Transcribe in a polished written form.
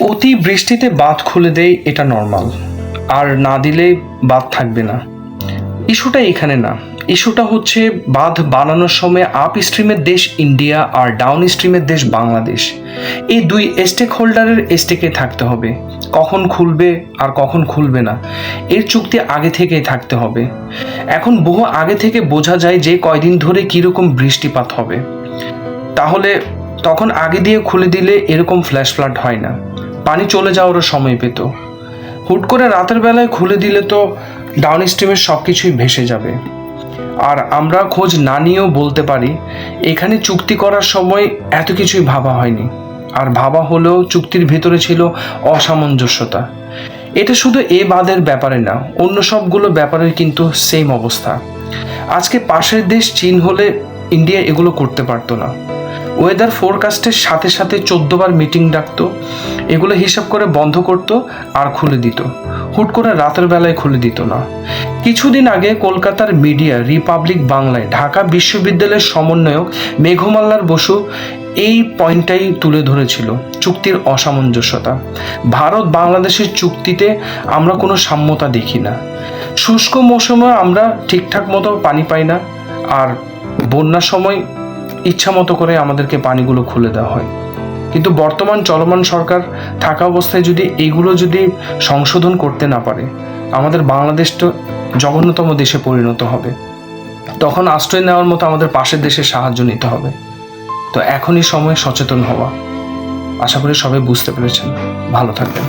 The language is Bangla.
অতি বৃষ্টিতে বাঁধ খুলে দেয়, এটা নর্মাল। আর না দিলে বাঁধ থাকবে না। ইস্যুটা এখানে না, ইস্যুটা হচ্ছে বাঁধ বানানোর সময় আপ স্ট্রিমের দেশ ইন্ডিয়া আর ডাউন স্ট্রিমের দেশ বাংলাদেশ, এই দুই স্টেক হোল্ডারের স্টেকে থাকতে হবে। কখন খুলবে আর কখন খুলবে না এর চুক্তি আগে থেকেই থাকতে হবে। এখন বহু আগে থেকে বোঝা যায় যে কয়দিন ধরে কীরকম বৃষ্টিপাত হবে, তাহলে তখন আগে দিয়ে খুলে দিলে এরকম ফ্ল্যাশ ফ্লাড হয় না, পানি চলে যাওয়ারও সময় পেত। হুট করে রাতের বেলায় খুলে দিলে তো ডাউন স্ট্রিমের সব কিছুই ভেসে যাবে। আর আমরা খোঁজ না নিয়েও বলতে পারি এখানে চুক্তি করার সময় এত কিছুই ভাবা হয়নি, আর ভাবা হলেও চুক্তির ভেতরে ছিল অসামঞ্জস্যতা। এটা শুধু এ বাঁধের ব্যাপারে না, অন্য সবগুলো ব্যাপারের কিন্তু সেম অবস্থা। আজকে পাশের দেশ চীন হলে ইন্ডিয়া এগুলো করতে পারতো না। ওয়েদার ফোরকাস্টের সাথে সাথে 14 বার মিটিং ডাকতো, এগুলো হিসাব করে বন্ধ করতো আর খুলে দিত। হুট করে রাতের বেলায় খুলে দিত না। কিছুদিন আগে কলকাতার মিডিয়া রিপাবলিক বাংলায় ঢাকা বিশ্ববিদ্যালয়ের সমন্বয়ক মেঘমাল্লার বসু এই পয়েন্টটাই তুলে ধরেছিল, চুক্তির অসামঞ্জস্যতা। ভারত বাংলাদেশের চুক্তিতে আমরা কোনো সাম্যতা দেখি না। শুষ্ক মৌসুমে আমরা ঠিকঠাক মতো পানি পাই না, আর বন্যার সময় ইচ্ছা মতো করে আমাদেরকে পানিগুলো খুলে দেওয়া হয়। কিন্তু বর্তমান চলমান সরকার থাকা অবস্থায় যদি এইগুলো যদি সংশোধন করতে না পারে, আমাদের বাংলাদেশটা জঘন্যতম দেশে পরিণত হবে। তখন আশ্রয় নেওয়ার মতো আমাদের পাশের দেশের সাহায্য নিতে হবে। তো এখনই সময় সচেতন হওয়া। আশা করি সবাই বুঝতে পেরেছেন। ভালো থাকবেন।